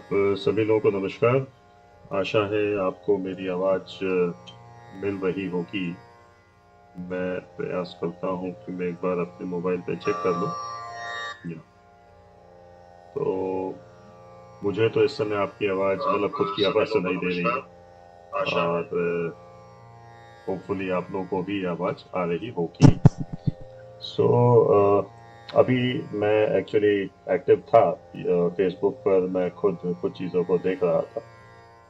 सभी लोगों को नमस्कार। आशा है आपको मेरी आवाज़ मिल रही होगी। मैं प्रयास करता हूँ कि मैं एक बार अपने मोबाइल पे चेक कर लूँ। या तो मुझे तो इस समय आपकी आवाज़ मतलब खुद की आवाज़ सुनाई दे रही है और होपफुली आप लोगों को भी आवाज़ आ रही होगी। सो अभी मैं एक्चुअली एक्टिव था फेसबुक पर। मैं खुद कुछ चीज़ों को देख रहा था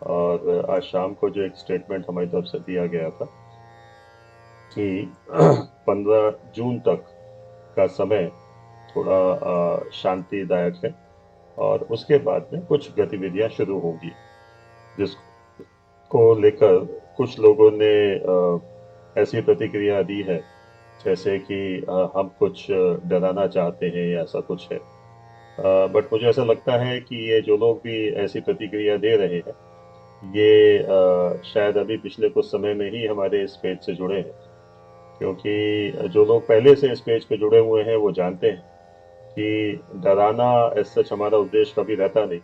और आज शाम को जो एक स्टेटमेंट हमारी तरफ से दिया गया था कि 15 जून तक का समय थोड़ा शांतिदायक है और उसके बाद में कुछ गतिविधियां शुरू होंगी, जिसको लेकर कुछ लोगों ने ऐसी प्रतिक्रिया दी है जैसे कि हम कुछ डराना चाहते हैं या ऐसा कुछ है। बट मुझे ऐसा लगता है कि ये जो लोग भी ऐसी प्रतिक्रिया दे रहे हैं ये शायद अभी पिछले कुछ समय में ही हमारे इस पेज से जुड़े हैं, क्योंकि जो लोग पहले से इस पेज पे जुड़े हुए हैं वो जानते हैं कि डराना एज सच हमारा उद्देश्य कभी रहता नहीं।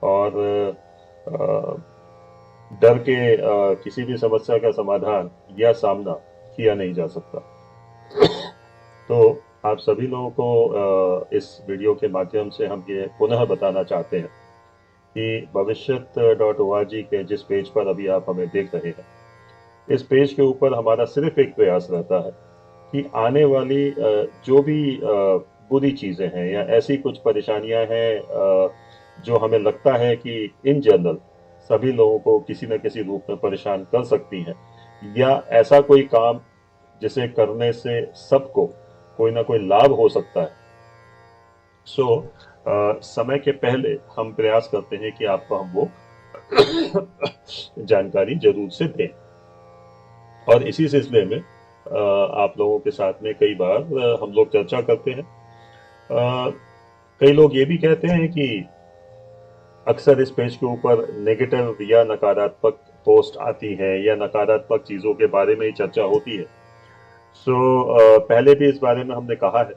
और अ, डर के किसी भी समस्या का समाधान या सामना किया नहीं जा सकता। तो आप सभी लोगों को इस वीडियो के माध्यम से हम ये पुनः बताना चाहते हैं कि भविष्यत.org के जिस पेज पर अभी आप हमें देख रहे हैं, इस पेज के ऊपर हमारा सिर्फ एक प्रयास रहता है कि आने वाली जो भी बुरी चीजें हैं या ऐसी कुछ परेशानियां हैं जो हमें लगता है कि इन जनरल सभी लोगों को किसी न किसी रूप में परेशान कर सकती हैं, या ऐसा कोई काम जिसे करने से सबको कोई ना कोई लाभ हो सकता है। सो समय के पहले हम प्रयास करते हैं कि आपको हम वो जानकारी जरूर से दें। और इसी सिलसिले में आप लोगों के साथ में कई बार हम लोग चर्चा करते हैं। कई लोग ये भी कहते हैं कि अक्सर इस पेज के ऊपर नेगेटिव या नकारात्मक पोस्ट आती है या नकारात्मक चीजों के बारे में ही चर्चा होती है। सो पहले भी इस बारे में हमने कहा है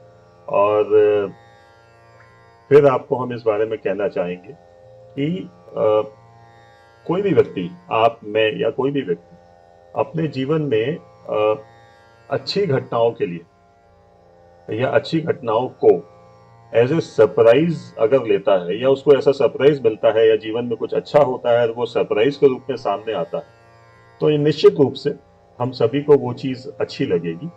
और फिर आपको हम इस बारे में कहना चाहेंगे कि कोई भी व्यक्ति, आप, मैं या कोई भी व्यक्ति अपने जीवन में अच्छी घटनाओं के लिए या अच्छी घटनाओं को एज ए सरप्राइज अगर लेता है या उसको ऐसा सरप्राइज मिलता है या जीवन में कुछ अच्छा होता है और वो सरप्राइज के रूप में सामने आता है, तो ये निश्चित रूप से हम सभी को वो चीज अच्छी लगेगी।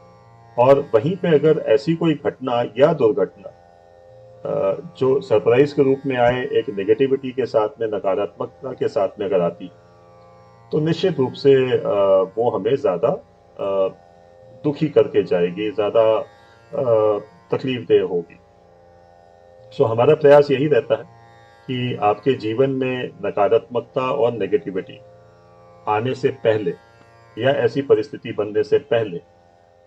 और वहीं पे अगर ऐसी कोई घटना या दुर्घटना जो सरप्राइज के रूप में आए, एक नेगेटिविटी के साथ में, नकारात्मकता के साथ में अगर आती है, तो निश्चित रूप से वो हमें ज्यादा दुखी करके जाएगी, ज्यादा तकलीफ देह होगी। सो हमारा प्रयास यही रहता है कि आपके जीवन में नकारात्मकता और नेगेटिविटी आने से पहले या ऐसी परिस्थिति बनने से पहले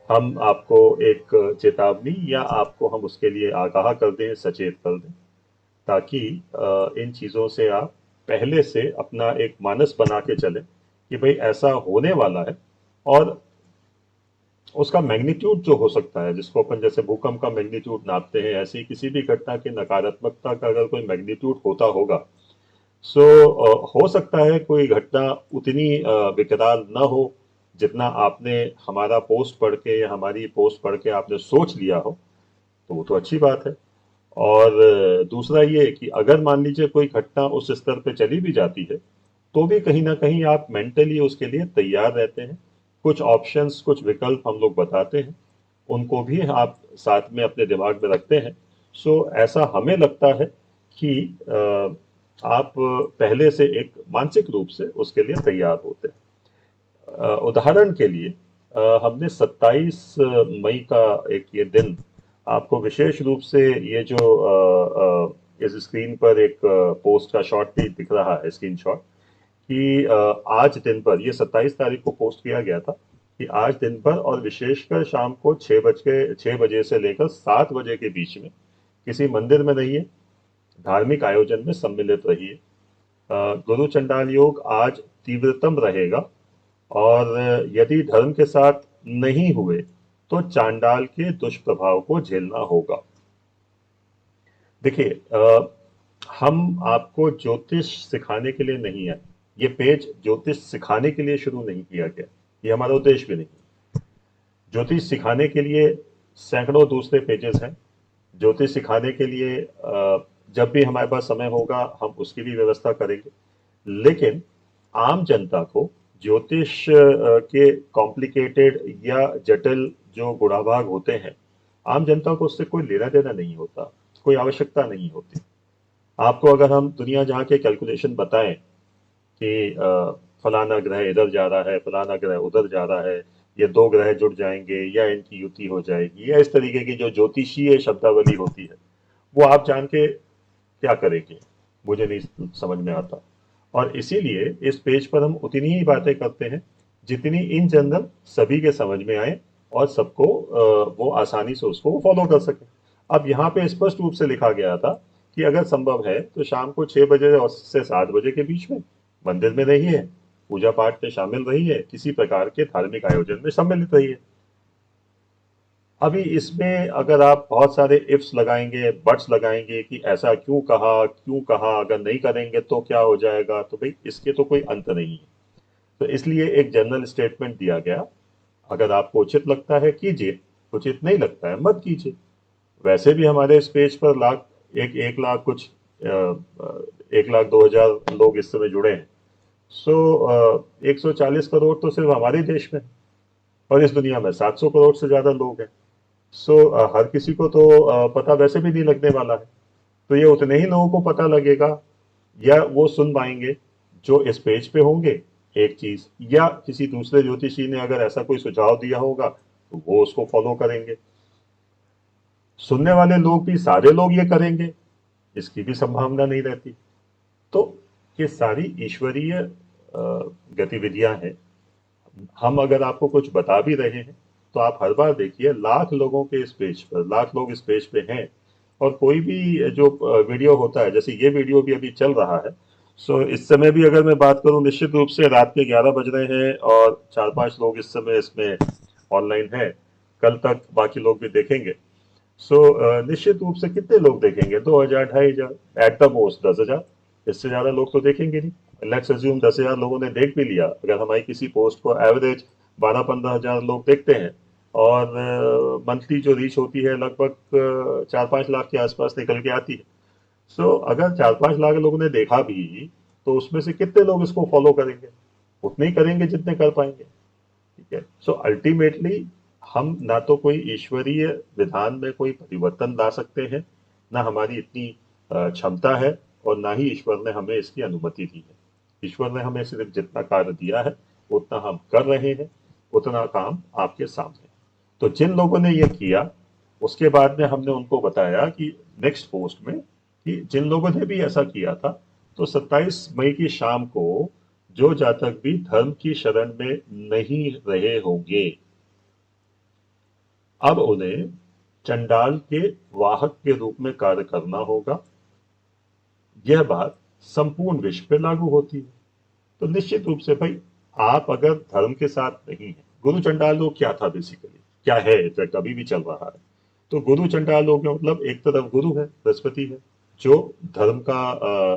हम आपको एक चेतावनी या आपको हम उसके लिए आगाह कर दें, सचेत कर दें, ताकि इन चीजों से आप पहले से अपना एक मानस बना के चलें कि भाई ऐसा होने वाला है। और उसका मैग्नीट्यूड जो हो सकता है, जिसको अपन जैसे भूकंप का मैग्नीट्यूड नापते हैं, ऐसी किसी भी घटना की नकारात्मकता का अगर कोई मैग्नीट्यूड होता होगा, सो हो सकता है कोई घटना उतनी विकराल न हो जितना आपने हमारा पोस्ट पढ़ के या हमारी पोस्ट पढ़ के आपने सोच लिया हो, तो वो तो अच्छी बात है। और दूसरा ये कि अगर मान लीजिए कोई घटना उस स्तर पे चली भी जाती है, तो भी कहीं ना कहीं आप मेंटली उसके लिए तैयार रहते हैं। कुछ ऑप्शंस, कुछ विकल्प हम लोग बताते हैं, उनको भी आप साथ में अपने दिमाग में रखते हैं। सो ऐसा हमें लगता है कि आप पहले से एक मानसिक रूप से उसके लिए तैयार होते हैं। उदाहरण के लिए हमने 27 मई का एक ये दिन आपको विशेष रूप से, ये जो इस स्क्रीन पर एक पोस्ट का शॉट भी दिख रहा है, स्क्रीनशॉट, कि आज दिन भर, ये 27 तारीख को पोस्ट किया गया था, कि आज दिन भर और विशेषकर शाम को 6 बजे से लेकर 7 बजे के बीच में किसी मंदिर में रहिए, धार्मिक आयोजन में सम्मिलित रहिए। गुरु चंडाल योग आज तीव्रतम रहेगा और यदि धर्म के साथ नहीं हुए तो चांडाल के दुष्प्रभाव को झेलना होगा। देखिए, हम आपको ज्योतिष सिखाने के लिए नहीं आए। ये पेज ज्योतिष सिखाने के लिए शुरू नहीं किया गया, ये हमारा उद्देश्य भी नहीं। ज्योतिष सिखाने के लिए सैकड़ों दूसरे पेजेस हैं। ज्योतिष सिखाने के लिए जब भी हमारे पास समय होगा हम उसकी भी व्यवस्था करेंगे। लेकिन आम जनता को ज्योतिष के कॉम्प्लिकेटेड या जटिल जो गुणाभाग होते हैं, आम जनता को उससे कोई लेना देना नहीं होता, कोई आवश्यकता नहीं होती। आपको अगर हम दुनिया जहाँ के कैलकुलेशन बताएं कि फलाना ग्रह इधर जा रहा है, फलाना ग्रह उधर जा रहा है, ये दो ग्रह जुड़ जाएंगे या इनकी युति हो जाएगी, या इस तरीके की जो ज्योतिषीय शब्दावली होती है, वो आप जान के क्या करेंगे, मुझे नहीं समझ में आता। और इसीलिए इस पेज पर हम उतनी ही बातें करते हैं जितनी इन जनरल सभी के समझ में आए और सबको वो आसानी से उसको फॉलो कर सके। अब यहाँ पे स्पष्ट रूप से लिखा गया था कि अगर संभव है तो शाम को 6 बजे और से 7 बजे के बीच में मंदिर में रहिए, पूजा पाठ में शामिल रहिए, किसी प्रकार के धार्मिक आयोजन में सम्मिलित रहिए। अभी इसमें अगर आप बहुत सारे इफ्स लगाएंगे, बट्स लगाएंगे कि ऐसा क्यों कहा, क्यों कहा, अगर नहीं करेंगे तो क्या हो जाएगा, तो भाई इसके तो कोई अंत नहीं है। तो इसलिए एक जनरल स्टेटमेंट दिया गया, अगर आपको उचित लगता है कीजिए, उचित नहीं लगता है मत कीजिए। वैसे भी हमारे इस पेज पर एक लाख कुछ 1,02,000 लोग इस समय जुड़े हैं। सो 140 करोड़ तो सिर्फ हमारे देश में, और इस दुनिया में 700 करोड़ से ज्यादा लोग हैं। सो हर किसी को तो पता वैसे भी नहीं लगने वाला है। तो ये उतने ही लोगों को पता लगेगा या वो सुन पाएंगे जो इस पेज पे होंगे, एक चीज, या किसी दूसरे ज्योतिषी ने अगर ऐसा कोई सुझाव दिया होगा तो वो उसको फॉलो करेंगे। सुनने वाले लोग भी सारे लोग ये करेंगे, इसकी भी संभावना नहीं रहती। तो ये सारी ईश्वरीय गतिविधियां हैं। हम अगर आपको कुछ बता भी रहे हैं तो आप हर बार देखिए, लाख लोगों के इस पेज पर, लाख लोग इस पेज पे हैं, और कोई भी जो वीडियो होता है, जैसे ये वीडियो भी अभी चल रहा है। सो इस समय भी अगर मैं बात करूं, निश्चित रूप से रात के 11 बज रहे हैं और 4-5 लोग इस समय इसमें ऑनलाइन हैं। कल तक बाकी लोग भी देखेंगे। सो निश्चित रूप से कितने लोग देखेंगे, 2,000, 2,500, एट द मोस्ट 10,000। इससे ज्यादा लोग तो देखेंगे नहीं। लेट्स अज्यूम 10,000 लोगों ने देख भी लिया। अगर हमारी किसी पोस्ट को एवरेज 12-15 हजार लोग देखते हैं, और मंथली जो रीच होती है लगभग 4-5 लाख के आसपास निकल के आती है। सो अगर 4-5 लाख लोगों ने देखा भी, तो उसमें से कितने लोग इसको फॉलो करेंगे? उतने ही करेंगे जितने कर पाएंगे। ठीक है। सो अल्टीमेटली हम ना तो कोई ईश्वरीय विधान में कोई परिवर्तन ला सकते हैं, ना हमारी इतनी क्षमता है, और ना ही ईश्वर ने हमें इसकी अनुमति दी है। ईश्वर ने हमें सिर्फ जितना कार्य दिया है उतना हम कर रहे हैं, उतना काम आपके सामने है। तो जिन लोगों ने ये किया, उसके बाद में हमने उनको बताया कि नेक्स्ट पोस्ट में, कि जिन लोगों ने भी ऐसा किया था, तो 27 मई की शाम को जो जातक भी धर्म की शरण में नहीं रहे होंगे, अब उन्हें चंडाल के वाहक के रूप में कार्य करना होगा। यह बात संपूर्ण विश्व पे लागू होती है। तो निश्चित रूप से भाई, आप अगर धर्म के साथ नहीं है, गुरु चंडाल योग क्या था बेसिकली, क्या है, इनफैक्ट अभी भी चल रहा है। तो गुरु चंडाल योग में मतलब एक तरफ गुरु है, बृहस्पति है, जो धर्म का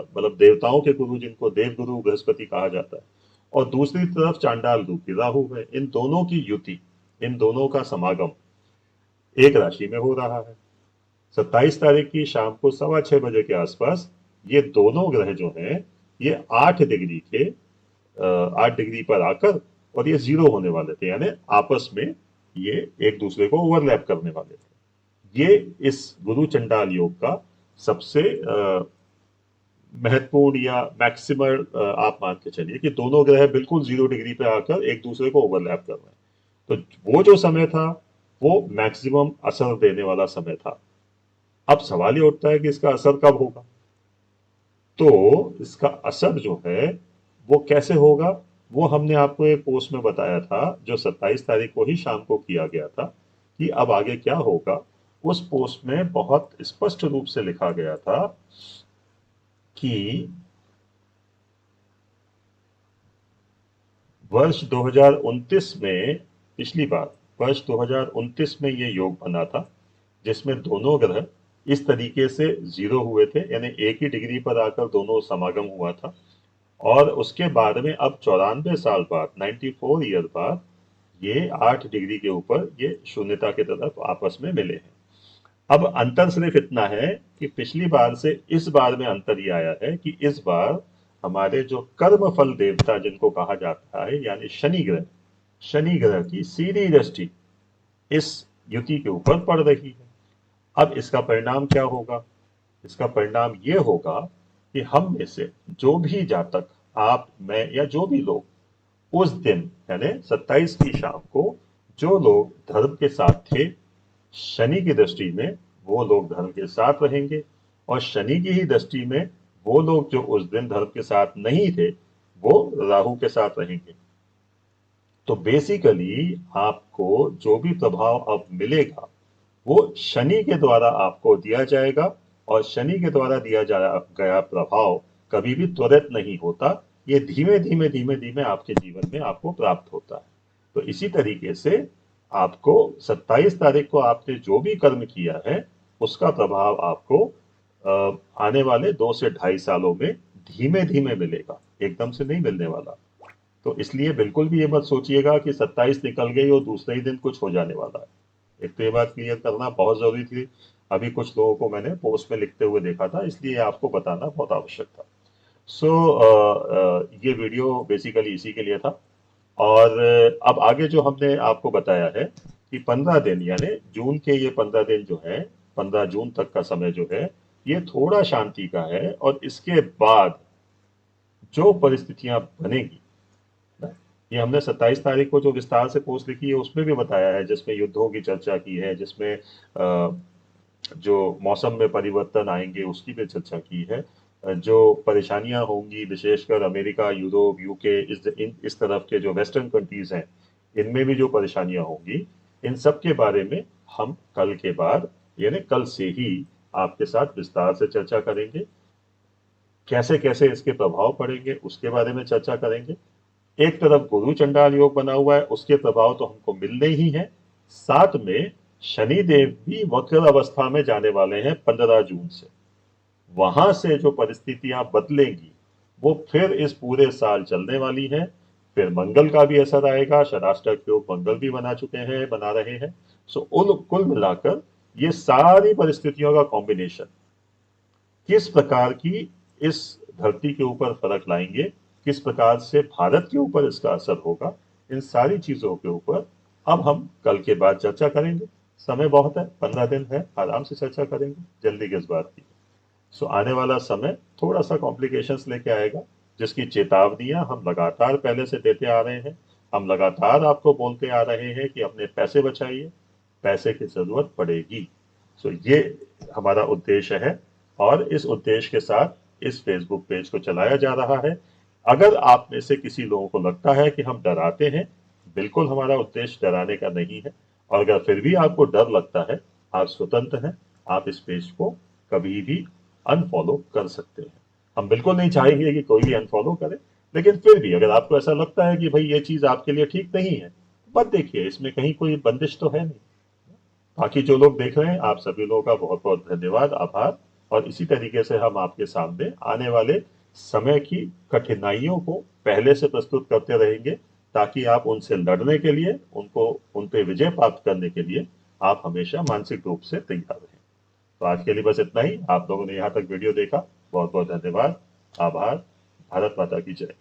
मतलब देवताओं के गुरु, जिनको देव गुरु बृहस्पति कहा जाता है, और दूसरी तरफ चांडाल रूपी राहु है। इन दोनों की युति, इन दोनों का समागम एक राशि में हो रहा है। 27 तारीख की शाम को 6:15 बजे के आसपास ये दोनों ग्रह जो हैं, ये 8 डिग्री के 8 डिग्री पर आकर, और ये जीरो होने वाले थे, यानी आपस में ये एक दूसरे को ओवरलैप करने वाले थे। ये इस गुरु चंडाल योग का सबसे महत्वपूर्ण या मैक्सिमम आप मान के चलिए कि दोनों ग्रह बिल्कुल 0 डिग्री पे आकर एक दूसरे को ओवरलैप कर रहे हैं। तो वो जो समय था, वो मैक्सिमम असर देने वाला समय था। अब सवाल ये उठता है कि इसका असर कब होगा। तो इसका असर जो है वो कैसे होगा, वो हमने आपको एक पोस्ट में बताया था, जो 27 तारीख को ही शाम को किया गया था, कि अब आगे क्या होगा। उस पोस्ट में बहुत स्पष्ट रूप से लिखा गया था कि वर्ष 2029 में, पिछली बार वर्ष 2029 में ये योग बना था, जिसमें दोनों ग्रह इस तरीके से 0 हुए थे, यानी एक ही डिग्री पर आकर दोनों समागम हुआ था। और उसके बाद में अब 94 साल बाद, 94 ईयर बाद, ये 8 डिग्री के ऊपर ये शून्यता की तरफ आपस में मिले हैं। अब अंतर सिर्फ इतना है कि पिछली बार से इस बार में अंतर ये आया है कि इस बार हमारे जो कर्म फल देवता जिनको कहा जाता है, यानी शनि ग्रह की सीधी दृष्टि इस युति के ऊपर पड़ रही है। अब इसका परिणाम क्या होगा? इसका परिणाम ये होगा कि हम में से जो भी जातक, आप, मैं या जो भी लोग उस दिन यानी 27 की शाम को जो लोग धर्म के साथ थे, शनि की दृष्टि में वो लोग धर्म के साथ रहेंगे, और शनि की ही दृष्टि में वो लोग जो उस दिन धर्म के साथ नहीं थे वो राहु के साथ रहेंगे। तो बेसिकली आपको जो भी प्रभाव अब मिलेगा वो शनि के द्वारा आपको दिया जाएगा, और शनि के द्वारा दिया गया प्रभाव कभी भी त्वरित नहीं होता, ये धीमे धीमे धीमे धीमे आपके जीवन में आपको प्राप्त होता है। तो इसी तरीके से आपको 27 तारीख को आपने जो भी कर्म किया है उसका प्रभाव आपको आने वाले 2 से 2.5 सालों में धीमे धीमे मिलेगा, एकदम से नहीं मिलने वाला। तो इसलिए बिल्कुल भी ये मत सोचिएगा कि 27 निकल गई और दूसरे ही दिन कुछ हो जाने वाला है। एक तो ये बात क्लियर करना बहुत जरूरी थी। अभी कुछ लोगों को मैंने पोस्ट में लिखते हुए देखा था, इसलिए आपको बताना बहुत आवश्यक था। ये वीडियो बेसिकली इसी के लिए था। और अब आगे जो हमने आपको बताया है कि 15 दिन यानी जून के ये 15 दिन जो है, 15 जून तक का समय जो है ये थोड़ा शांति का है, और इसके बाद जो परिस्थितियां बनेगी, ये हमने 27 तारीख को जो विस्तार से पोस्ट लिखी है उसमें भी बताया है, जिसमें युद्धों की चर्चा की है, जिसमें जो मौसम में परिवर्तन आएंगे उसकी भी चर्चा की है, जो परेशानियां होंगी विशेषकर अमेरिका, यूरोप, यूके, इस तरफ के जो वेस्टर्न कंट्रीज हैं इनमें भी जो परेशानियां होंगी, इन सब के बारे में हम कल के बाद यानी कल से ही आपके साथ विस्तार से चर्चा करेंगे। कैसे कैसे इसके प्रभाव पड़ेंगे उसके बारे में चर्चा करेंगे। एक तरफ गुरु चंडाल योग बना हुआ है, उसके प्रभाव तो हमको मिलने ही है, साथ में शनि देव भी वक्र अवस्था में जाने वाले हैं 15 जून से। वहां से जो परिस्थितियां बदलेंगी वो फिर इस पूरे साल चलने वाली है। फिर मंगल का भी असर आएगा, षडाष्टक योग मंगल भी बना रहे हैं। कुल मिलाकर ये सारी परिस्थितियों का कॉम्बिनेशन किस प्रकार की इस धरती के ऊपर फर्क लाएंगे, किस प्रकार से भारत के ऊपर इसका असर होगा, इन सारी चीजों के ऊपर अब हम कल के बाद चर्चा करेंगे। समय बहुत है, 15 दिन है, आराम से चर्चा करेंगे, जल्दी किस बात की। आने वाला समय थोड़ा सा कॉम्प्लिकेशंस लेके आएगा, जिसकी चेतावनियां हम लगातार पहले से देते आ रहे हैं। हम लगातार आपको बोलते आ रहे हैं कि अपने पैसे बचाइए, पैसे की जरूरत पड़ेगी। ये हमारा उद्देश्य है, और इस उद्देश्य के साथ इस फेसबुक पेज को चलाया जा रहा है। अगर आप में से किसी लोगों को लगता है कि हम डराते हैं, बिल्कुल हमारा उद्देश्य डराने का नहीं है। और अगर फिर भी आपको डर लगता है, आप स्वतंत्र हैं, आप इस पेज को कभी भी अनफॉलो कर सकते हैं। हम बिल्कुल नहीं चाहेंगे कि कोई भी अनफॉलो करे, लेकिन फिर भी अगर आपको ऐसा लगता है कि भाई ये चीज आपके लिए ठीक नहीं है, मत देखिए, इसमें कहीं कोई बंदिश तो है नहीं। बाकी जो लोग देख रहे हैं, आप सभी लोगों का बहुत बहुत धन्यवाद, आभार। और इसी तरीके से हम आपके सामने आने वाले समय की कठिनाइयों को पहले से प्रस्तुत करते रहेंगे, ताकि आप उनसे लड़ने के लिए, उन पे विजय प्राप्त करने के लिए आप हमेशा मानसिक रूप से तैयार रहें। तो आज के लिए बस इतना ही। आप लोगों ने यहाँ तक वीडियो देखा, बहुत बहुत धन्यवाद, आभार। भारत माता की जय।